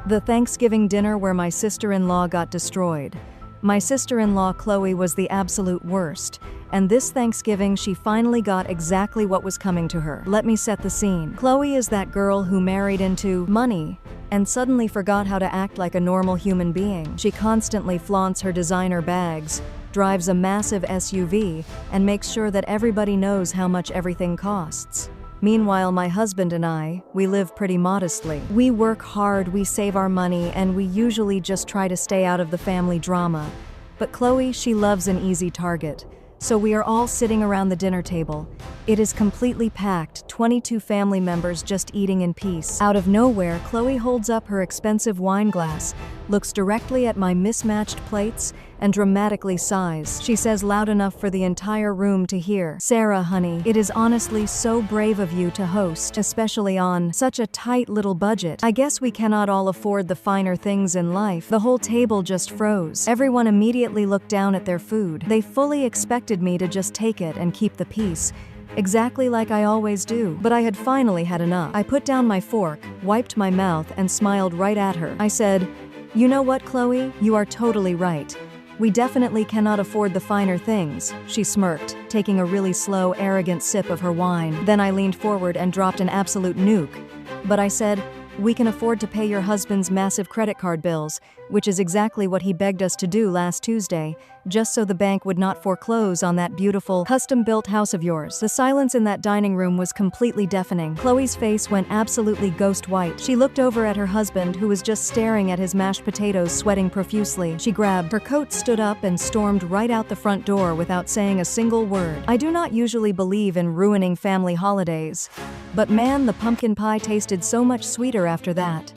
The Thanksgiving dinner where my sister-in-law got destroyed. My sister-in-law Chloe was the absolute worst, and this Thanksgiving she finally got exactly what was coming to her. Let me set the scene. Chloe is that girl who married into money and suddenly forgot how to act like a normal human being. She constantly flaunts her designer bags, drives a massive SUV, and makes sure that everybody knows how much everything costs. Meanwhile, my husband and I, we live pretty modestly. We work hard, we save our money, and we usually just try to stay out of the family drama. But Chloe, she loves an easy target. So we are all sitting around the dinner table. It is completely packed, 22 family members just eating in peace. Out of nowhere, Chloe holds up her expensive wine glass, looks directly at my mismatched plates, and dramatically sighs. She says loud enough for the entire room to hear, "Sarah, honey, it is honestly so brave of you to host, especially on such a tight little budget. I guess we cannot all afford the finer things in life." The whole table just froze. Everyone immediately looked down at their food. They fully expected me to just take it and keep the peace, exactly like I always do. But I had finally had enough. I put down my fork, wiped my mouth, and smiled right at her. I said, "You know what, Chloe? You are totally right. We definitely cannot afford the finer things." She smirked, taking a really slow, arrogant sip of her wine. Then I leaned forward and dropped an absolute nuke. But I said, "We can afford to pay your husband's massive credit card bills," which is exactly what he begged us to do last Tuesday, just so the bank would not foreclose on that beautiful, custom-built house of yours. The silence in that dining room was completely deafening. Chloe's face went absolutely ghost white. She looked over at her husband, who was just staring at his mashed potatoes, sweating profusely. She grabbed her coat, stood up, and stormed right out the front door without saying a single word. I do not usually believe in ruining family holidays, but man, the pumpkin pie tasted so much sweeter after that.